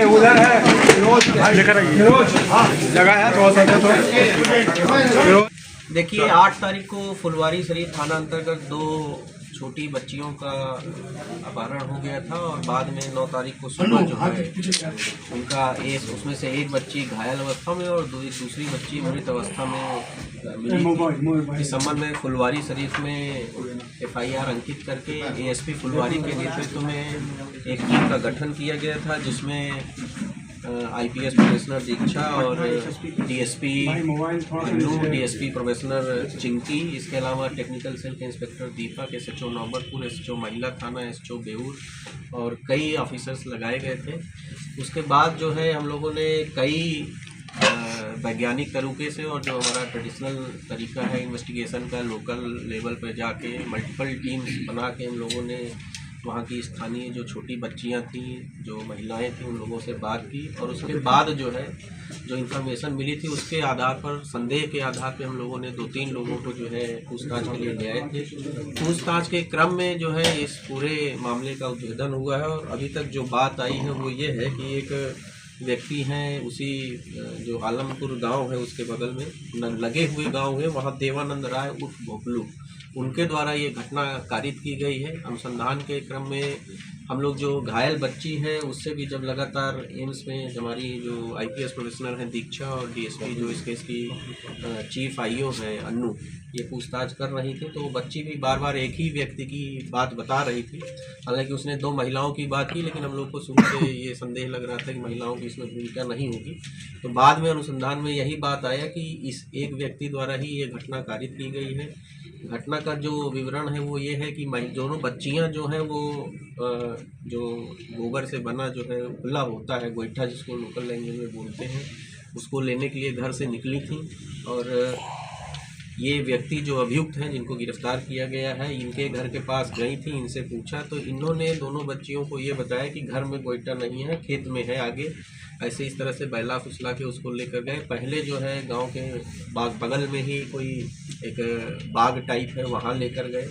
उधर है जगह है तो देखिए 8 तारीख को फुलवारी शरीफ थाना अंतर्गत 2 छोटी बच्चियों का अपहरण हो गया था और बाद में 9 तारीख को सुबह जो है उनका उसमें से एक बच्ची घायल अवस्था में और दूसरी बच्ची मृत अवस्था में मिली। इस संबंध में फुलवारी शरीफ में FIR अंकित करके ASP फुलवारी के नेतृत्व में एक टीम का गठन किया गया था, जिसमें IPS प्रोफेसर दीक्षा और DSP Annu, DSP professor Chinki, इसके अलावा टेक्निकल सेल के इंस्पेक्टर दीपक, SHO नौबतपुर, SHO महिला थाना, SHO बेऊर और कई ऑफिसर्स लगाए गए थे। उसके बाद जो है हम लोगों ने कई वैज्ञानिक तरीके से और जो हमारा ट्रेडिशनल तरीका है इन्वेस्टिगेशन का, लोकल लेवल पर जाके मल्टीपल टीम्स बना के हम लोगों ने वहाँ की स्थानीय जो छोटी बच्चियाँ थीं, जो महिलाएं थीं, उन लोगों से बात की और उसके बाद जो है जो इन्फॉर्मेशन मिली थी उसके आधार पर, संदेह के आधार पर हम लोगों ने 2-3 लोगों को जो है पूछताछ के लिए ले आए थे। पूछताछ के क्रम में जो है इस पूरे मामले का उद्भेदन हुआ है और अभी तक जो बात आई है वो ये है कि एक व्यक्ति हैं, उसी जो आलमपुर गांव है उसके बगल में लगे हुए गांव है, वहाँ देवानंद राय उर्फ भोपलू, उनके द्वारा ये घटना कारित की गई है। अनुसंधान के क्रम में हम लोग जो घायल बच्ची है उससे भी जब लगातार एम्स में हमारी जो IPS प्रोफेशनल हैं दीक्षा और DSP जो इस केस की चीफ IO हैं अन्नू, ये पूछताछ कर रही थी, तो बच्ची भी बार बार एक ही व्यक्ति की बात बता रही थी। हालांकि उसने 2 महिलाओं की बात की, लेकिन हम लोग को शुरू से ये संदेह लग रहा था कि महिलाओं की इसमें भूमिका नहीं होगी। तो बाद में अनुसंधान में यही बात आया कि इस एक व्यक्ति द्वारा ही ये घटना कारित की गई है। घटना का जो विवरण है वो ये है कि दोनों बच्चियां जो हैं वो जो गोबर से बना जो है खुला होता है, गोईठा जिसको लोकल लैंग्वेज में बोलते हैं, उसको लेने के लिए घर से निकली थी और ये व्यक्ति जो अभियुक्त हैं जिनको गिरफ्तार किया गया है, इनके घर के पास गई थी, इनसे पूछा तो इन्होंने दोनों बच्चियों को ये बताया कि घर में गोईठा नहीं है, खेत में है आगे। ऐसे इस तरह से बहला फुसला के उसको लेकर गए। पहले जो है गांव के बगल में ही कोई एक बाग टाइप है, वहाँ लेकर गए।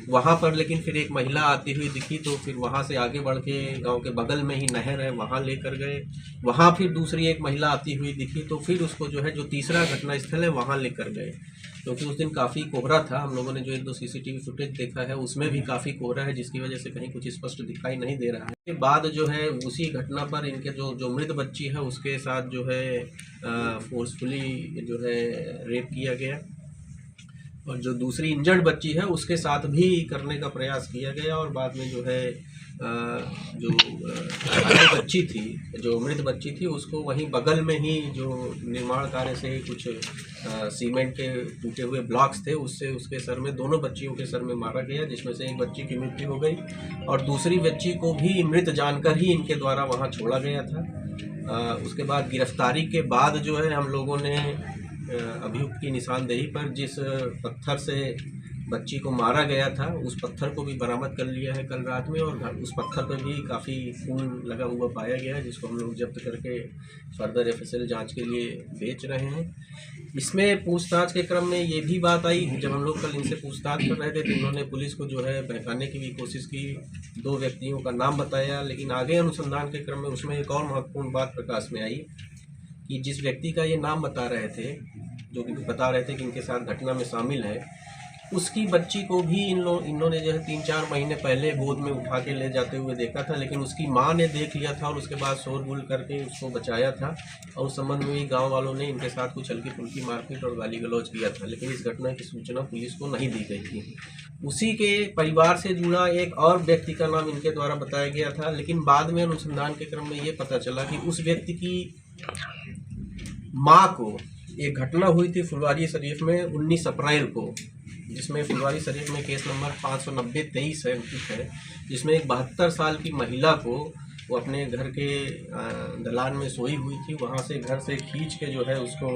वहाँ पर लेकिन फिर एक महिला आती हुई दिखी, तो फिर वहाँ से आगे बढ़ के गाँव के बगल में ही नहर है, वहाँ लेकर गए। वहाँ फिर दूसरी एक महिला आती हुई दिखी, तो फिर उसको जो है जो तीसरा घटनास्थल है वहाँ लेकर गए, क्योंकि उस दिन काफ़ी कोहरा था। हम लोगों ने जो 1-2 CCTV फुटेज देखा है उसमें भी काफ़ी कोहरा है, जिसकी वजह से कहीं कुछ स्पष्ट दिखाई नहीं दे रहा है। के बाद जो है उसी घटना पर इनके जो मृत बच्ची है उसके साथ जो है फोर्सफुली जो है रेप किया गया और जो दूसरी इंजर्ड बच्ची है उसके साथ भी करने का प्रयास किया गया और बाद में जो है जो बच्ची थी, जो मृत बच्ची थी, उसको वहीं बगल में ही जो निर्माण कार्य से कुछ सीमेंट के टूटे हुए ब्लॉक्स थे उससे उसके सर में, दोनों बच्चियों के सर में मारा गया, जिसमें से एक बच्ची की मृत्यु हो गई और दूसरी बच्ची को भी मृत जानकर ही इनके द्वारा वहाँ छोड़ा गया था। उसके बाद गिरफ्तारी के बाद जो है हम लोगों ने अभियुक्त की निशानदेही पर जिस पत्थर से बच्ची को मारा गया था उस पत्थर को भी बरामद कर लिया है कल रात में और उस पत्थर पर भी काफ़ी खून लगा हुआ पाया गया है, जिसको हम लोग जब्त करके फर्दर FSL जांच के लिए बेच रहे हैं। इसमें पूछताछ के क्रम में ये भी बात आई, जब हम लोग कल इनसे पूछताछ कर रहे थे तो इन्होंने पुलिस को जो है बहकाने की भी कोशिश की, 2 व्यक्तियों का नाम बताया, लेकिन आगे अनुसंधान के क्रम में उसमें एक और महत्वपूर्ण बात प्रकाश में आई कि जिस व्यक्ति का ये नाम बता रहे थे, जो कि बता रहे थे कि इनके साथ घटना में शामिल है, उसकी बच्ची को भी इन्होंने जो है 3-4 महीने पहले गोद में उठा के ले जाते हुए देखा था, लेकिन उसकी मां ने देख लिया था और उसके बाद शोरगुल करके उसको बचाया था और उस संबंध में गांव वालों ने इनके साथ कुछ हल्की फुल्की मारपीट और गाली गलौज किया था, लेकिन इस घटना की सूचना पुलिस को नहीं दी गई थी। उसी के परिवार से जुड़ा एक और व्यक्ति का नाम इनके द्वारा बताया गया था, लेकिन बाद में अनुसंधान के क्रम में ये पता चला कि उस व्यक्ति की माँ को एक घटना हुई थी फुलवारी शरीफ में 19 अप्रैल को, जिसमें फुलवारी शरीफ में केस नंबर 590-23 है, जिसमें एक 72 साल की महिला को वो अपने घर के दलान में सोई हुई थी, वहाँ से घर से खींच के जो है उसको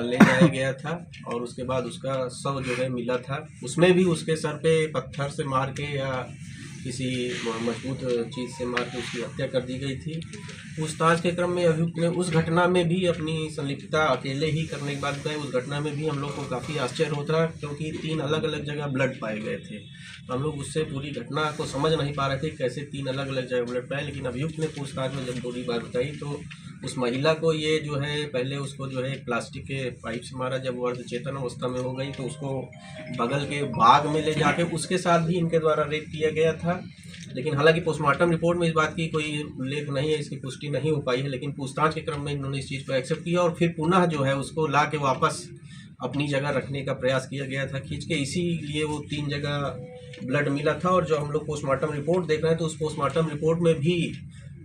ले जाया गया था और उसके बाद उसका शव जो है मिला था। उसमें भी उसके सर पे पत्थर से मार के या किसी मजबूत चीज़ से मार के उसकी हत्या कर दी गई थी। पूछताछ के क्रम में अभियुक्त ने उस घटना में भी अपनी संलिप्तता अकेले ही करने के बाद बताई। उस घटना में भी हम लोग को काफ़ी आश्चर्य होता क्योंकि 3 अलग अलग जगह ब्लड पाए गए थे। तो हम लोग उससे पूरी घटना को समझ नहीं पा रहे थे कैसे 3 अलग अलग जगह ब्लड पाए, लेकिन अभियुक्त ने पूछताछ में जब पूरी बात बताई तो उस महिला को ये जो है पहले उसको जो है प्लास्टिक के पाइप से मारा। जब वो अर्धचेतन अवस्था में हो गई तो उसको बगल के बाग में ले जाके उसके साथ भी इनके द्वारा रेप किया गया था। लेकिन हालांकि पोस्टमार्टम रिपोर्ट में इस बात की कोई उल्लेख नहीं है, इसकी पुष्टि नहीं हो पाई है, लेकिन पूछताछ के क्रम में इन्होंने इस चीज़ को एक्सेप्ट किया और फिर पुनः जो है उसको ला के वापस अपनी जगह रखने का प्रयास किया गया था खींच के, इसीलिए वो 3 जगह ब्लड मिला था। और जो हम लोग पोस्टमार्टम रिपोर्ट देख रहे हैं तो उस पोस्टमार्टम रिपोर्ट में भी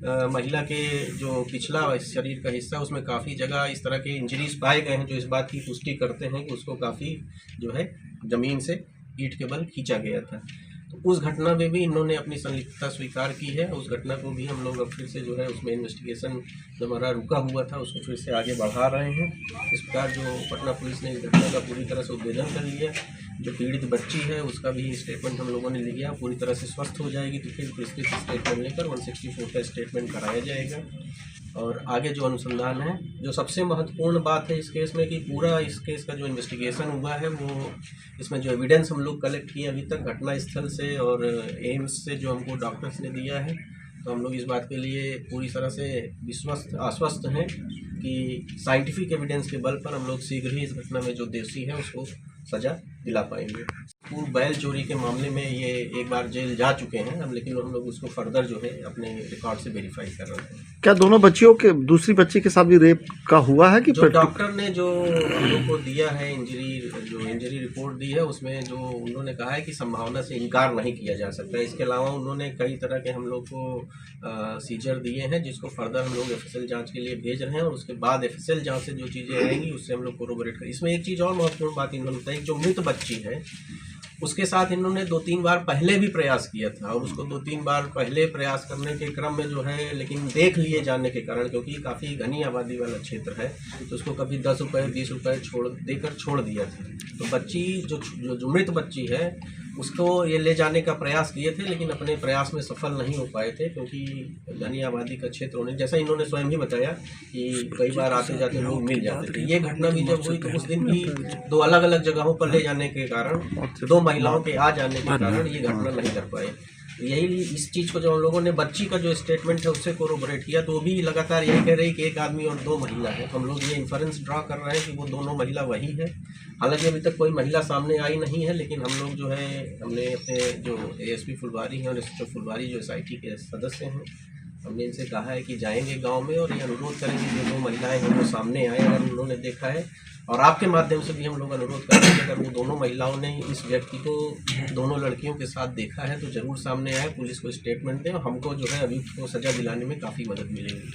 महिला के जो पिछला शरीर का हिस्सा उसमें काफ़ी जगह इस तरह के इंजरीज पाए गए हैं जो इस बात की पुष्टि करते हैं कि उसको काफ़ी जो है ज़मीन से ईंट के बल खींचा गया था। तो उस घटना में भी इन्होंने अपनी संलिप्तता स्वीकार की है। उस घटना को भी हम लोग अब फिर से जो है उसमें इन्वेस्टिगेशन जो हमारा रुका हुआ था उसको फिर से आगे बढ़ा रहे हैं। इस प्रकार जो पटना पुलिस ने इस घटना का पूरी तरह से उद्भेदन कर लिया। जो पीड़ित बच्ची है उसका भी स्टेटमेंट हम लोगों ने लिया, पूरी तरह से स्वस्थ हो जाएगी तो फिर विस्तृत स्टेटमेंट लेकर 164 का स्टेटमेंट कराया जाएगा। और आगे जो अनुसंधान है, जो सबसे महत्वपूर्ण बात है इस केस में कि पूरा इस केस का जो इन्वेस्टिगेशन हुआ है वो इसमें जो एविडेंस हम लोग कलेक्ट किए अभी तक घटना स्थल से और एम्स से जो हमको डॉक्टर्स ने दिया है, तो हम लोग इस बात के लिए पूरी तरह से आश्वस्त हैं कि साइंटिफिक एविडेंस के बल पर हम लोग शीघ्र ही इस घटना में जो दोषी है उसको सज़ा दिला पाएंगे। पूर्व बैल चोरी के मामले में ये एक बार जेल जा चुके हैं हम, लेकिन हम लोग उसको फर्दर जो है अपने रिकॉर्ड से वेरीफाई कर रहे हैं। क्या दोनों बच्चियों के दूसरी बच्ची के साथ भी रेप का हुआ है कि जो डॉक्टर ने जो हम लोग को दिया है इंजरी रिपोर्ट दी है उसमें जो उन्होंने कहा है कि संभावना से इनकार नहीं किया जा सकता। इसके अलावा उन्होंने कई तरह के हम लोग को सीजर दिए हैं जिसको फर्दर हम लोग एफएसएल जांच के लिए भेज रहे हैं और उसके बाद एफएसएल जांच से जो चीज़ें आएंगी उससे हम लोग कोरोबोरेट करें। इसमें एक चीज़ और महत्वपूर्ण बात इन्होंने बताई, जो मृत बच्ची है उसके साथ इन्होंने 2-3 बार पहले भी प्रयास किया था और उसको 2-3 बार पहले प्रयास करने के क्रम में जो है लेकिन देख लिए जाने के कारण, क्योंकि काफ़ी घनी आबादी वाला क्षेत्र है तो उसको कभी 10 रुपये 20 रुपये छोड़ दिया था। तो बच्ची जो मृत बच्ची है उसको ये ले जाने का प्रयास किए थे लेकिन अपने प्रयास में सफल नहीं हो पाए थे क्योंकि घनी आबादी का क्षेत्र होने, जैसा इन्होंने स्वयं ही बताया कि कई बार आते जाते लोग मिल जाते थे। ये घटना भी जब हुई तो उस दिन भी 2 अलग अलग जगहों पर ले जाने के कारण 2 महिलाओं के आ जाने के कारण ये घटना नहीं कर पाए। यही इस चीज़ को जो हम लोगों ने बच्ची का जो स्टेटमेंट है उससे कोरोबोरेट किया तो वो भी लगातार यही कह रही कि एक आदमी और 2 महिला है। तो हम लोग ये इन्फरेंस ड्रा कर रहे हैं कि वो दोनों महिला वही है। हालांकि अभी तक कोई महिला सामने आई नहीं है, लेकिन हम लोग जो है हमने अपने जो एएसपी फुलवारी हैं और एसएचओ फुलवारी जो एसआईटी के सदस्य हैं हमने इनसे कहा है कि जाएंगे गांव में और ये अनुरोध करेंगे जो 2 महिलाएं हैं वो सामने आए अगर उन्होंने देखा है। और आपके माध्यम से भी हम लोग अनुरोध करेंगे अगर वो दोनों महिलाओं ने इस व्यक्ति को दोनों लड़कियों के साथ देखा है तो ज़रूर सामने आए, पुलिस को स्टेटमेंट दें और हमको जो है अभियुक्त को सज़ा दिलाने में काफ़ी मदद मिलेगी।